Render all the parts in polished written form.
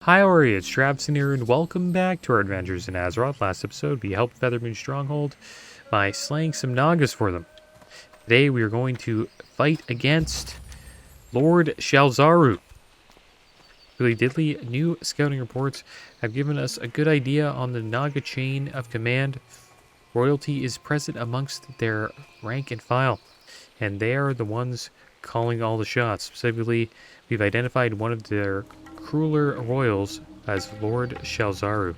Hi, Ori, it's Travis in here, and welcome back to our adventures in Azeroth. Last episode, we helped Feathermoon Stronghold by slaying some Nagas for them. Today, we are going to fight against Lord Shalzaru. Really diddly, new scouting reports have given us a good idea on the Naga chain of command. Royalty is present amongst their rank and file, and they are the ones calling all the shots. Specifically, we've identified one of their crueler royals as Lord Shalzaru.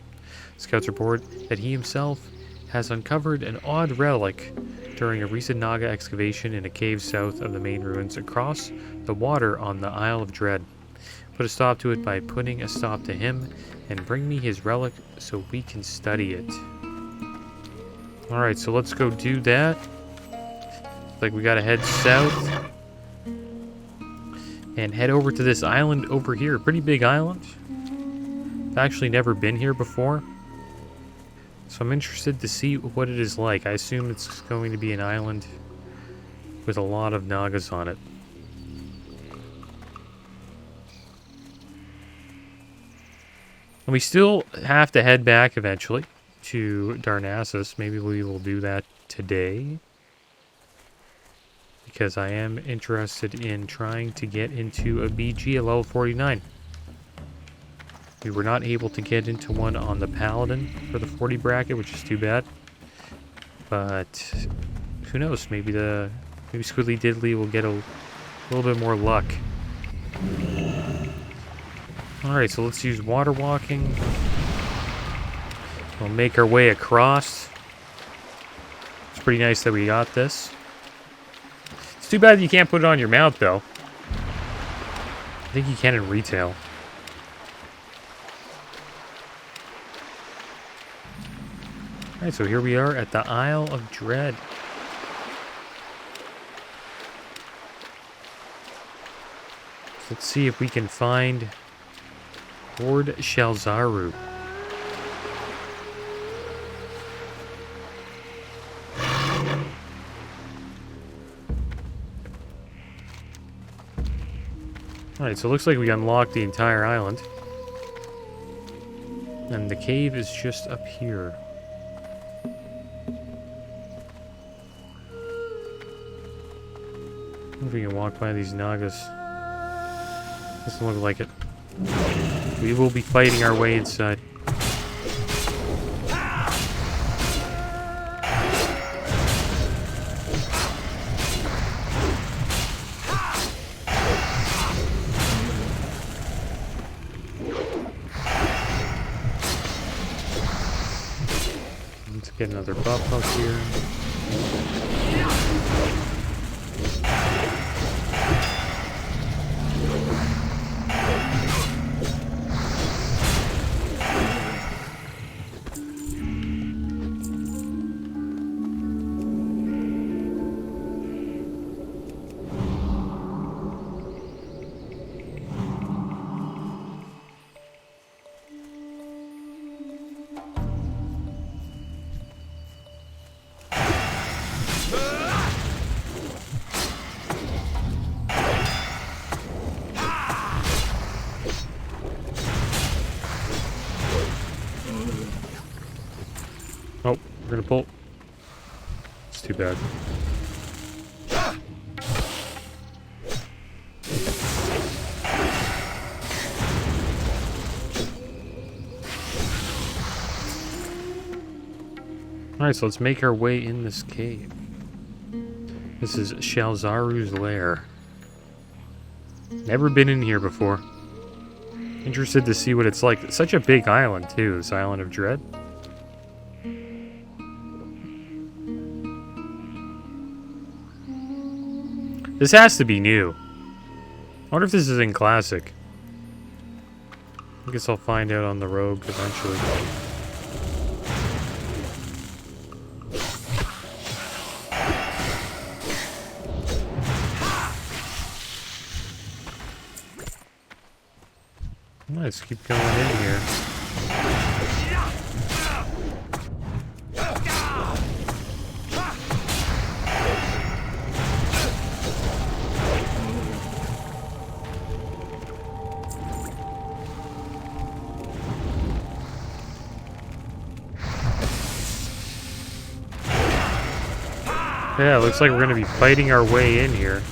Scouts report that he himself has uncovered an odd relic during a recent Naga excavation in a cave south of the main ruins across the water on the Isle of Dread. Put a stop to it by putting a stop to him and bring me his relic so we can study it. Alright, so let's go do that. Like we gotta head south and head over to this island over here. Pretty big island. I've actually never been here before, so I'm interested to see what it is like. I assume it's going to be an island with a lot of Nagas on it. And we still have to head back eventually to Darnassus. Maybe we will do that today, because I am interested in trying to get into a BG at level 49. We were not able to get into one on the Paladin for the 40 bracket, which is too bad. But who knows? Maybe Squiddly Diddly will get a little bit more luck. Alright, so let's use water walking. We'll make our way across. It's pretty nice that we got this. It's too bad you can't put it on your mount, though. I think you can in retail. Alright, so here we are at the Isle of Dread. So let's see if we can find Lord Shalzaru. Alright, so it looks like we unlocked the entire island. And the cave is just up here. I wonder if we can walk by these Nagas. Doesn't look like it. We will be fighting our way inside. Let's get another buff up here. Oh, we're gonna pull. It's too bad. Alright, so let's make our way in this cave. This is Shalzaru's lair. Never been in here before. Interested to see what it's like. It's such a big island, too, this Island of Dread. This has to be new. I wonder if this is in Classic. I guess I'll find out on the Rogue eventually. Let's keep going in here. Yeah, it looks like we're going to be fighting our way in here.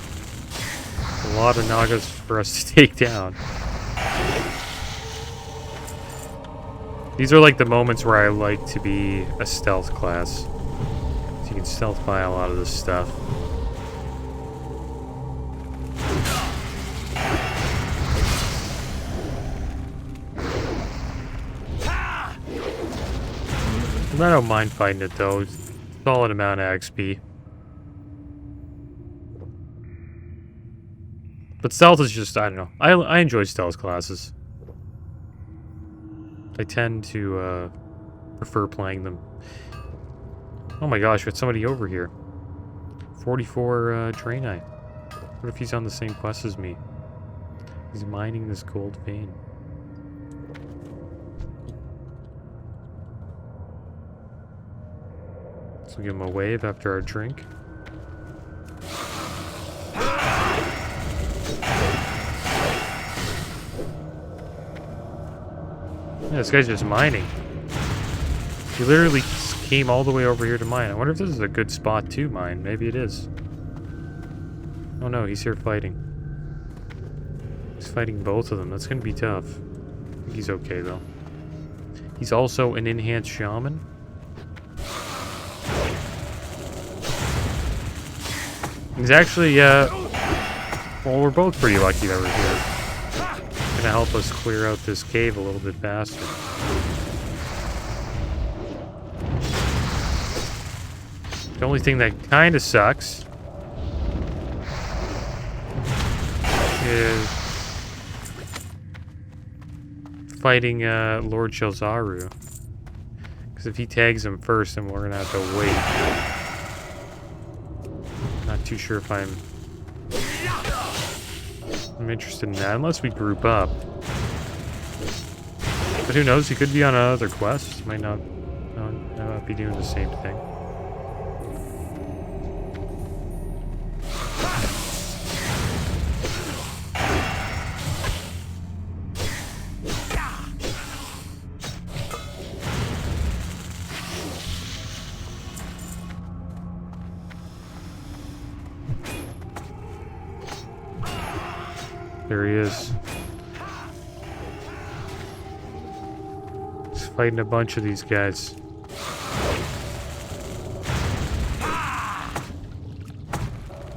A lot of Nagas for us to take down. These are like the moments where I like to be a stealth class. So you can stealth by a lot of this stuff. I don't mind fighting it though. It's a solid amount of XP. But stealth is just, I don't know. I enjoy stealth classes. I tend to prefer playing them. Oh my gosh, we got somebody over here. 44 Draenei. What if he's on the same quest as me? He's mining this gold vein. So we'll give him a wave after our drink. Yeah, this guy's just mining. He literally came all the way over here to mine. I wonder if this is a good spot to mine. Maybe it is. Oh no, he's here fighting. He's fighting both of them. That's gonna be tough. I think he's okay though. He's also an enhanced shaman. He's actually, well, we're both pretty lucky that we're here. Gonna help us clear out this cave a little bit faster. The only thing that kind of sucks is fighting Lord Chalzaru. Because if he tags him first, then we're gonna have to wait. Not too sure if I'm interested in that, unless we group up. But who knows, he could be on another quest. Might not be doing the same thing. There he is. He's fighting a bunch of these guys.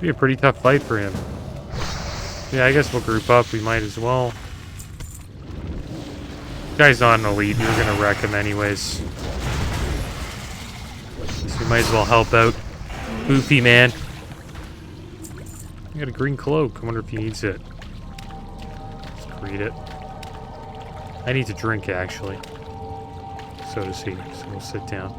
Be a pretty tough fight for him. Yeah, I guess we'll group up. We might as well. Guy's not in the lead. We were gonna wreck him anyways. So we might as well help out Boofy Man. I got a green cloak. I wonder if he needs it. Read it. I need to drink, actually. So does he. So we'll sit down.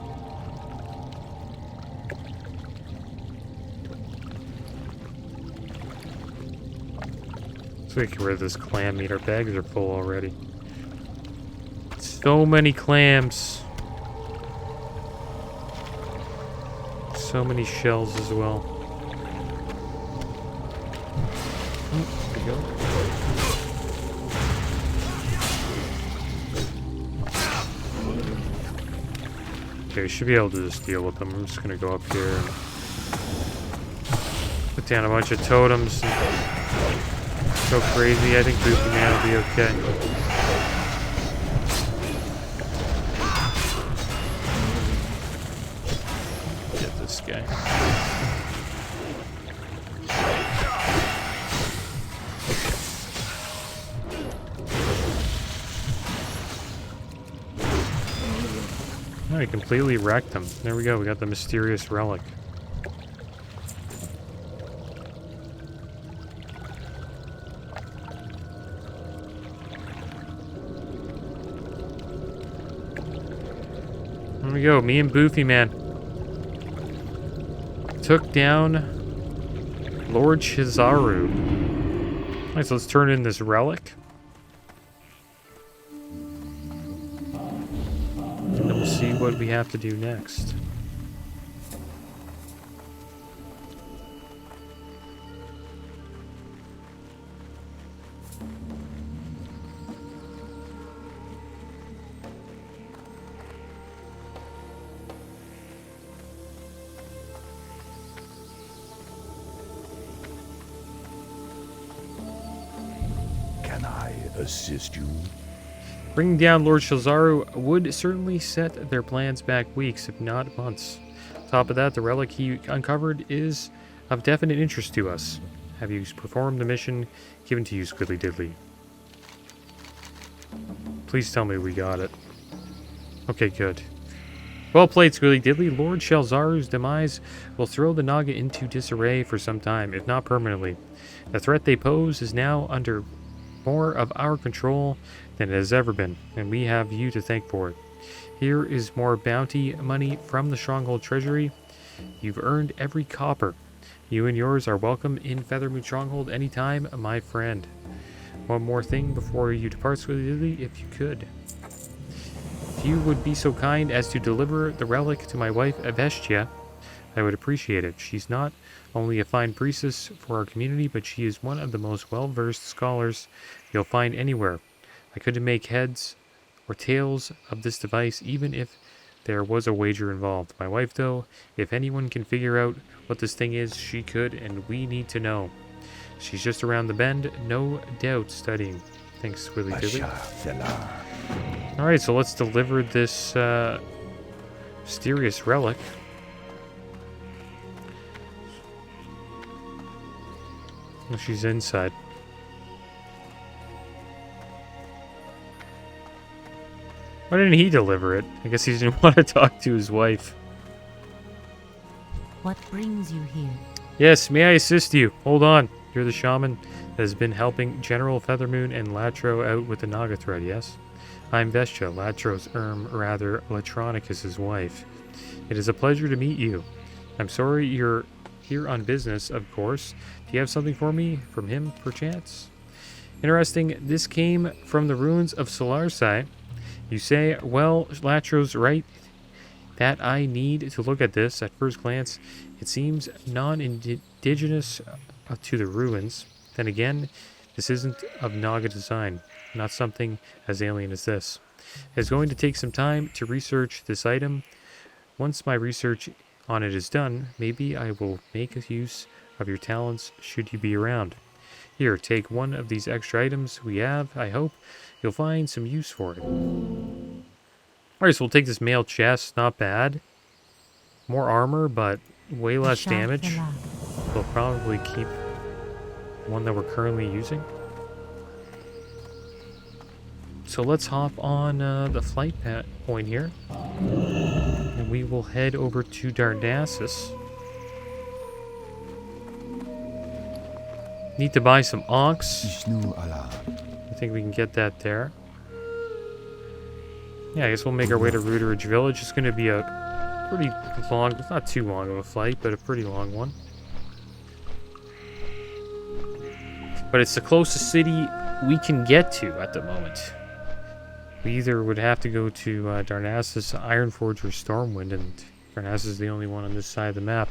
So we can get rid of this clam meat. Our bags are full already. So many clams. So many shells as well. Oh, there we go. Okay, we should be able to just deal with them. I'm just gonna go up here and put down a bunch of totems and go crazy. I think Boofy Man will be okay. Get this guy. Oh, he completely wrecked them. There we go. We got the mysterious relic. There we go. Me and Boofy Man took down Lord Chalzaru. Alright, so let's turn in this relic. And then we'll see what we have to do next. assist you? Bringing down Lord Shalzaru would certainly set their plans back weeks, if not months. On top of that, the relic he uncovered is of definite interest to us. Have you performed the mission given to you, Squiddly Diddly? Please tell me we got it. Okay, good. Well played, Squiddly Diddly. Lord Shalzaru's demise will throw the Naga into disarray for some time, if not permanently. The threat they pose is now under more of our control than it has ever been, and we have you to thank for it. Here is more bounty money from the Stronghold Treasury. You've earned every copper. You and yours are welcome in Feathermoon Stronghold anytime, my friend. One more thing before you depart, Squiddly Diddly, if you could. If you would be so kind as to deliver the relic to my wife, Avestia, I would appreciate it. She's not only a fine priestess for our community, but she is one of the most well-versed scholars you'll find anywhere. I couldn't make heads or tails of this device, even if there was a wager involved. My wife, though, if anyone can figure out what this thing is, she could, and we need to know. She's just around the bend, no doubt studying. Thanks, Squiddly Diddly. Alright, so let's deliver this mysterious relic. Oh, she's inside. Why didn't he deliver it? I guess he didn't want to talk to his wife. What brings you here? Yes, may I assist you? Hold on. You're the shaman that has been helping General Feathermoon and Latro out with the Naga thread, yes? I'm Vestia, Latro's Electronicus's wife. It is a pleasure to meet you. I'm sorry you're here on business, of course. Do you have something for me from him, perchance? Interesting. This came from the ruins of Solarsai. You say, well, Latro's right that I need to look at this. At first glance, it seems non-indigenous to the ruins. Then again, this isn't of Naga design, not something as alien as this. It's going to take some time to research this item. Once my research on it is done, maybe I will make use of your talents should you be around. Here, take one of these extra items we have. I hope you'll find some use for it. Alright, so we'll take this mail chest. Not bad. More armor, but way less damage. We'll probably keep one that we're currently using. So let's hop on the flight point here. And we will head over to Darnassus. Need to buy some ox. I think we can get that there. Yeah, I guess we'll make our way to Ruderidge Village. It's going to be a pretty long, it's not too long of a flight, but a pretty long one. But it's the closest city we can get to at the moment. We either would have to go to Darnassus, Ironforge, or Stormwind, and Darnassus is the only one on this side of the map.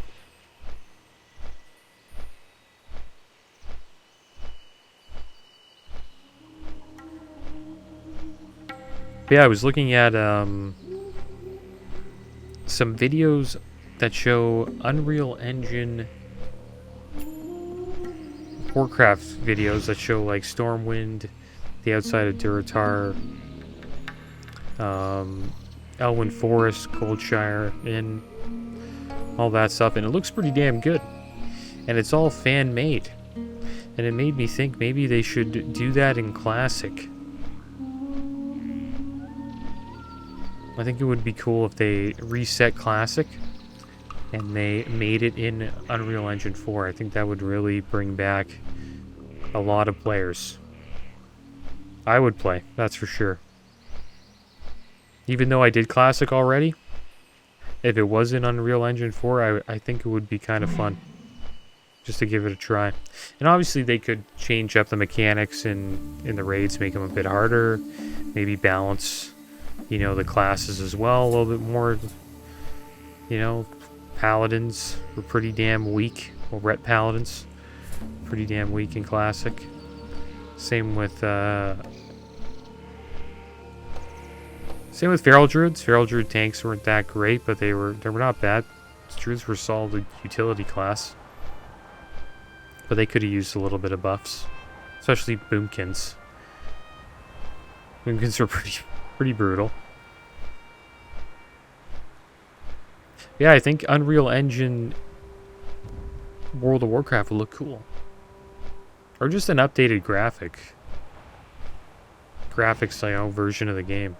But yeah, I was looking at some videos that show Unreal Engine Warcraft videos that show like Stormwind, the outside of Durotar, Elwyn Forest, Coldshire, and all that stuff, and it looks pretty damn good. And it's all fan-made. And it made me think maybe they should do that in Classic. I think it would be cool if they reset Classic and they made it in Unreal Engine 4. I think that would really bring back a lot of players. I would play, that's for sure. Even though I did Classic already, if it was in Unreal Engine 4, I think it would be kind of fun. Just to give it a try. And obviously they could change up the mechanics in the raids, make them a bit harder. Maybe balance, you know, the classes as well a little bit more. You know, Paladins were pretty damn weak. Well, Ret Paladins, pretty damn weak in Classic. Same with Feral Druids. Feral Druid tanks weren't that great, but they were not bad. Druids were solid utility class. But they could have used a little bit of buffs. Especially Boomkins. Because they're pretty brutal. Yeah, I think Unreal Engine World of Warcraft would look cool. Or just an updated graphics, version of the game.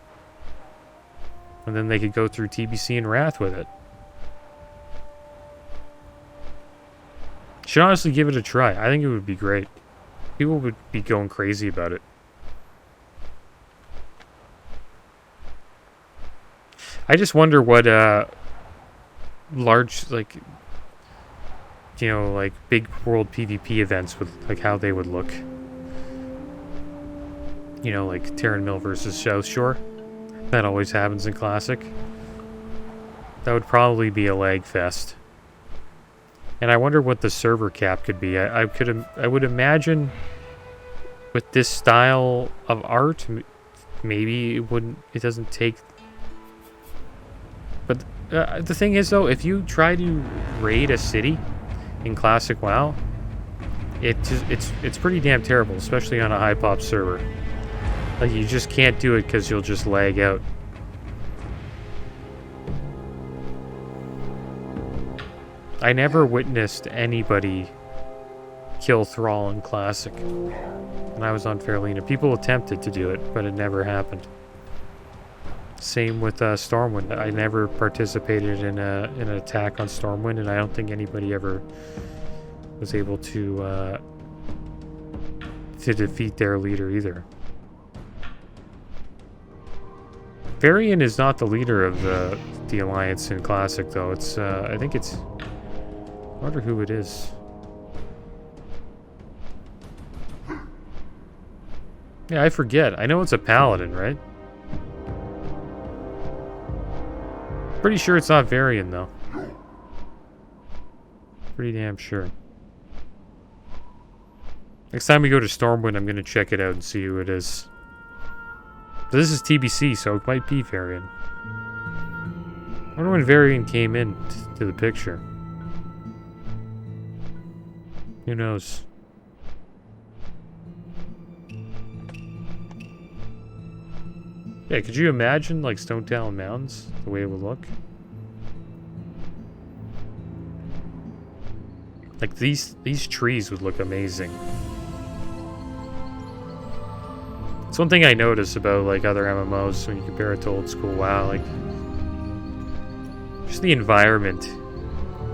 And then they could go through TBC and Wrath with it. Should honestly give it a try. I think it would be great. People would be going crazy about it. I just wonder what large, like, big world PvP events would, like, how they would look. Like Terran Mill versus South Shore. That always happens in Classic. That would probably be a lag fest. And I wonder what the server cap could be. I would imagine with this style of art, maybe it doesn't take. But the thing is, though, if you try to raid a city in Classic WoW, it's pretty damn terrible, especially on a high pop server. Like, you just can't do it because you'll just lag out. I never witnessed anybody kill Thrall in Classic when I was on Fairlena. People attempted to do it, but it never happened. Same with Stormwind. I never participated in an attack on Stormwind, and I don't think anybody ever was able to defeat their leader either. Varian is not the leader of the Alliance in Classic, though. It's I think it's. I wonder who it is. Yeah, I forget. I know it's a paladin, right? Pretty sure it's not Varian, though. Pretty damn sure. Next time we go to Stormwind, I'm going to check it out and see who it is. But this is TBC, so it might be Varian. I wonder when Varian came in to the picture. Who knows? Yeah, could you imagine, like, Stone Talon Mountains, the way it would look? Like, these trees would look amazing. It's one thing I notice about, like, other MMOs when you compare it to old school WoW, like, just the environment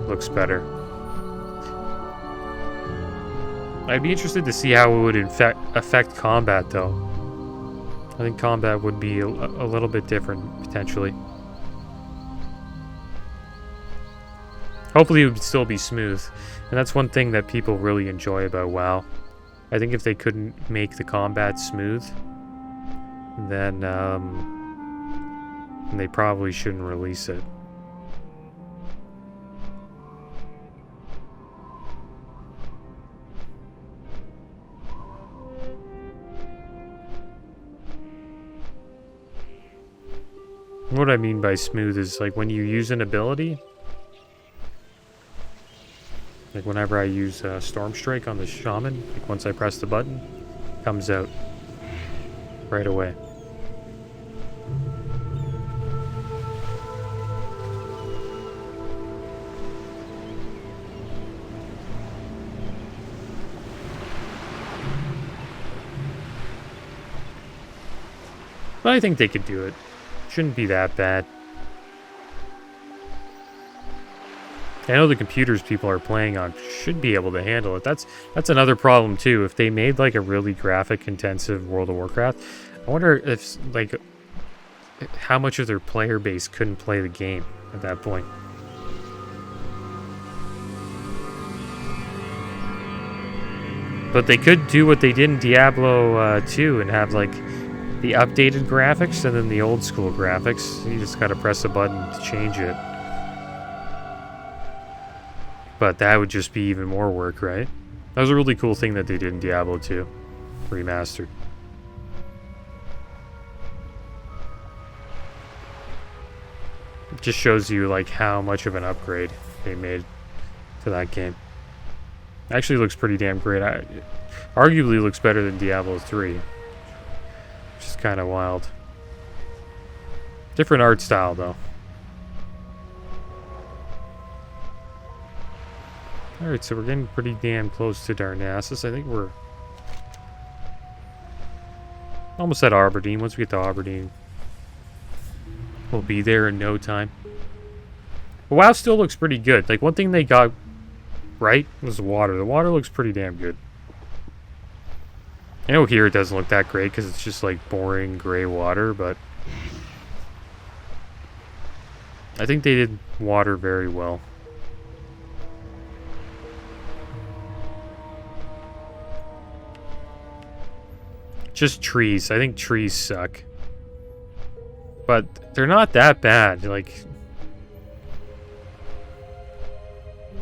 looks better. I'd be interested to see how it would affect combat, though. I think combat would be a little bit different, potentially. Hopefully it would still be smooth. And that's one thing that people really enjoy about WoW. I think if they couldn't make the combat smooth, then they probably shouldn't release it. What I mean by smooth is, like, when you use an ability, like whenever I use Storm Strike on the Shaman, like once I press the button, it comes out right away. But I think they could do it. Shouldn't be that bad. I know the computers people are playing on should be able to handle it. That's another problem too. If they made like a really graphic intensive World of Warcraft, I wonder if, like, how much of their player base couldn't play the game at that point. But they could do what they did in Diablo 2 and have, like, the updated graphics and then the old school graphics. You just gotta press a button to change it. But that would just be even more work, right? That was a really cool thing that they did in Diablo 2 Remastered. It just shows you, like, how much of an upgrade they made to that game. Actually looks pretty damn great. Arguably looks better than Diablo 3. kind of wild. Different art style, though. Alright, so we're getting pretty damn close to Darnassus. I think we're almost at Aberdeen. Once we get to Aberdeen, we'll be there in no time. But WoW still looks pretty good. Like, one thing they got right was the water. The water looks pretty damn good. I know here it doesn't look that great because it's just like boring gray water, but I think they did water very well. Just trees. I think trees suck. But they're not that bad. Like,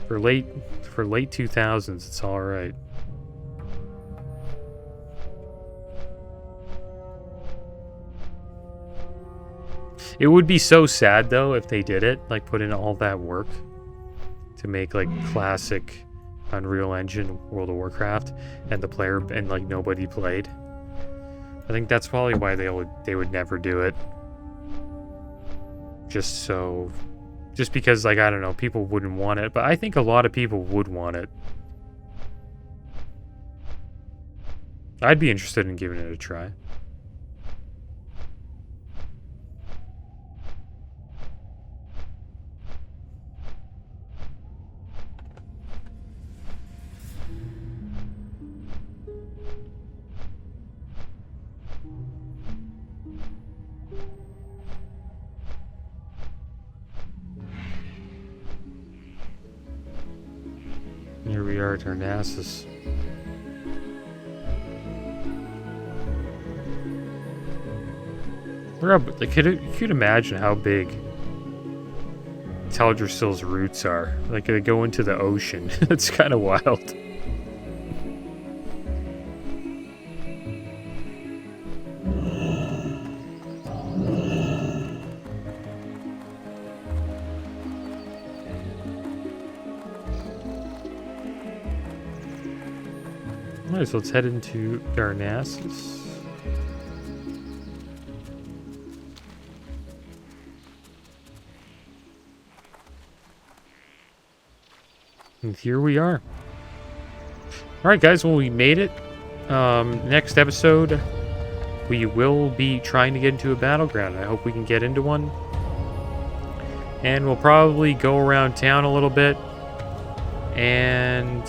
for late 2000s, it's all right. It would be so sad though if they did it, like put in all that work to make like classic Unreal Engine World of Warcraft, and the player and like nobody played. I think that's probably why they would never do it. Just because, like, I don't know, people wouldn't want it, but I think a lot of people would want it. I'd be interested in giving it a try. Here we are at Darnassus. Like, you could imagine how big Teldrassil's roots are. Like, they go into the ocean. It's kind of wild. Alright, so let's head into Darnassus. And here we are. Alright guys, well, we made it. Next episode, we will be trying to get into a battleground. I hope we can get into one. And we'll probably go around town a little bit and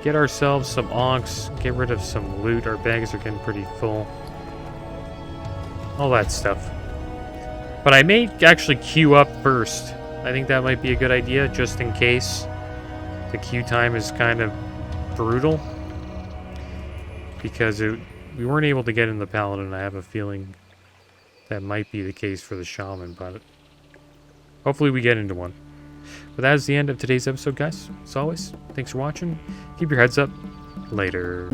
get ourselves some onks, get rid of some loot. Our bags are getting pretty full. All that stuff. But I may actually queue up first. I think that might be a good idea, just in case the queue time is kind of brutal. Because we weren't able to get in the Paladin. I have a feeling that might be the case for the Shaman, but hopefully we get into one. But that is the end of today's episode, guys. As always, thanks for watching. Keep your heads up. Later.